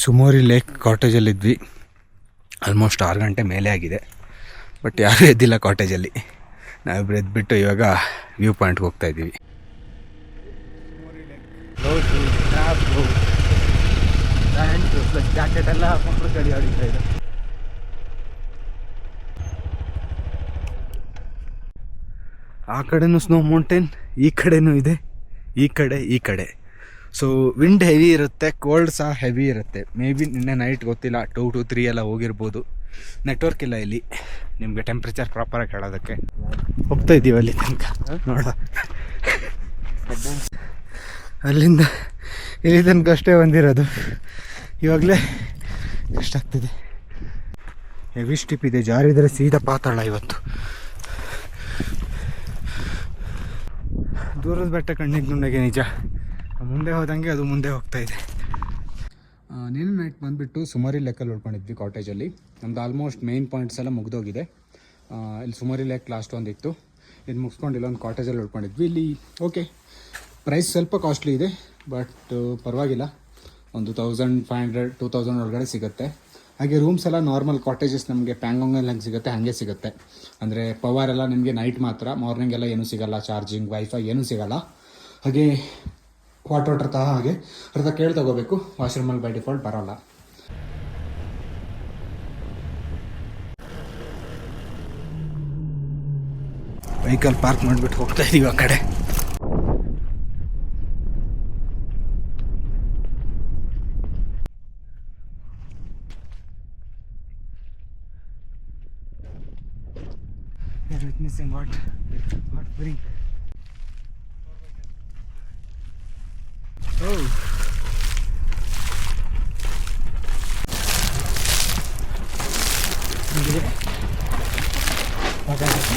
ಸುಮೋರಿ lake ಕಾಟೇಜಲ್ಲಿದ್ವಿ. Almost 6 ಗಂಟೆ ಮೇಲೆ ಆಗಿದೆ, ಬಟ್ ಯಾರೂ ಎದ್ದಿಲ್ಲ ಕಾಟೇಜಲ್ಲಿ. ನಾವಿಬ್ಬರು ಎದ್ಬಿಟ್ಟು ಇವಾಗ ವ್ಯೂ ಪಾಯಿಂಟ್ಗೆ ಹೋಗ್ತಾ ಇದ್ದೀವಿ. ಜಾಕೆಟ್ ಎಲ್ಲ ಹಾಕೊಂಡು ಗಡಿ ಆಡಿತಾ ಇದೆ. ಆ ಕಡೆನೂ ಸ್ನೋ ಮೌಂಟೇನ್, ಈ ಕಡೆನೂ ಇದೆ, ಈ ಕಡೆ. ಸೊ ವಿಂಡ್ ಹೆವಿ ಇರುತ್ತೆ, ಕೋಲ್ಡ್ ಸಹ ಹೆವಿ ಇರುತ್ತೆ. ಮೇ ಬಿ ನಿನ್ನೆ ನೈಟ್ ಗೊತ್ತಿಲ್ಲ, 2 to 3 ಎಲ್ಲ ಹೋಗಿರ್ಬೋದು. ನೆಟ್ವರ್ಕ್ ಇಲ್ಲ ಇಲ್ಲಿ ನಿಮಗೆ ಟೆಂಪ್ರೇಚರ್ ಪ್ರಾಪರಾಗಿ ಹೇಳೋದಕ್ಕೆ. ಹೋಗ್ತಾ ಇದ್ದೀವಿ ಅಲ್ಲಿ ತನಕ ನೋಡ. ಅಲ್ಲಿಂದ ಇಲ್ಲಿ ತನಕ ಅಷ್ಟೇ ಬಂದಿರೋದು. ಇವಾಗಲೇ ಎಷ್ಟಾಗ್ತಿದೆ. ಹೆವಿ ಸ್ಟಿಪ್ ಇದೆ, ಜಾರಿದರೆ ಸೀದಾ ಪಾತಾಳ. ಇವತ್ತು ದೂರದ ಬೆಟ್ಟ ಕಣ್ಣಿಗೆ ನುಣ್ಣಗೆ ನಿಜ. ಮುಂದೆ ಹೋದಂಗೆ ಅದು ಮುಂದೆ ಹೋಗ್ತಾ ಇದೆ. ನೀನು ನೈಟ್ ಬಂದುಬಿಟ್ಟು ಸುಮಾರಿ ಲೇಕಲ್ಲಿ ಉಳ್ಕೊಂಡಿದ್ವಿ ಕಾಟೇಜಲ್ಲಿ. ನಮ್ದು ಆಲ್ಮೋಸ್ಟ್ ಮೇನ್ ಪಾಯಿಂಟ್ಸ್ ಎಲ್ಲ ಮುಗಿದೋಗಿದೆ. ಇಲ್ಲಿ ಸುಮಾರಿ ಲೇಕ್ ಲಾಸ್ಟ್ ಒಂದಿತ್ತು, ಇದು ಮುಗಿಸ್ಕೊಂಡು ಇಲ್ಲೊಂದು ಕಾಟೇಜಲ್ಲಿ ಉಳ್ಕೊಂಡಿದ್ವಿ. ಇಲ್ಲಿ ಓಕೆ, ಪ್ರೈಸ್ ಸ್ವಲ್ಪ ಕಾಸ್ಟ್ಲಿ ಇದೆ, ಬಟ್ ಪರವಾಗಿಲ್ಲ. ಒಂದು 1500-2000 ಒಳಗಡೆ ಸಿಗುತ್ತೆ. ಹಾಗೆ ರೂಮ್ಸ್ ಎಲ್ಲ ನಾರ್ಮಲ್ ಕಾಟೇಜಸ್ ನಮಗೆ ಪ್ಯಾಂಗಾಂಗಲ್ಲಿ ಹೆಂಗೆ ಸಿಗುತ್ತೆ ಹಾಗೆ ಸಿಗುತ್ತೆ. ಅಂದರೆ ಪವರ್ ಎಲ್ಲ ನಿಮಗೆ ನೈಟ್ ಮಾತ್ರ, ಮಾರ್ನಿಂಗ್ ಎಲ್ಲ ಏನೂ ಸಿಗೋಲ್ಲ. ಚಾರ್ಜಿಂಗ್, ವೈಫೈ ಏನೂ ಸಿಗೋಲ್ಲ. ಹಾಗೆ ವಾಟರ್ ತಹ ಹಾಗೆ ಅರ್ಧ ಕೇಳಿ ತಗೋಬೇಕು. ವಾಶ್ರೂಮಲ್ಲಿ ಬೈ ಡಿಫಾಲ್ಟ್ ಬರೋಲ್ಲ. ವೆಹಿಕಲ್ ಪಾರ್ಕ್ ಮಾಡಿಬಿಟ್ಟು ಹೋಗ್ತಾ ಇದ್ದೀವಿ ಆ ಕಡೆ. Witnessing what bring. Oh,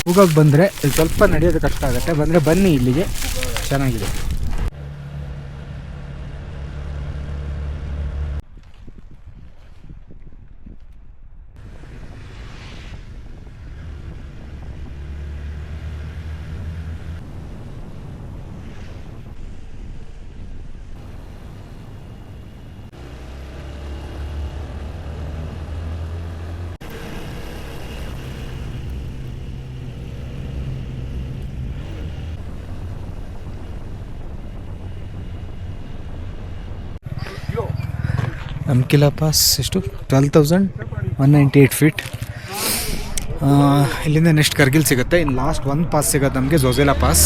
ಹೋಗೋಕೆ ಬಂದರೆ ಸ್ವಲ್ಪ ನಡೆಯೋದು ಕಷ್ಟ ಆಗುತ್ತೆ. ಬಂದರೆ ಬನ್ನಿ, ಇಲ್ಲಿಗೆ ಚೆನ್ನಾಗಿದೆ. ಅಂಕಿಲಾ ಪಾಸ್ ಎಷ್ಟು? 12,198 ಫೀಟ್. ಇಲ್ಲಿಂದ ನೆಕ್ಸ್ಟ್ ಕಾರ್ಗಿಲ್ ಸಿಗುತ್ತೆ. ಇನ್ನು ಲಾಸ್ಟ್ ಒಂದು ಪಾಸ್ ಸಿಗೋದು ನಮಗೆ ಜೋಜಿಲಾ ಪಾಸ್.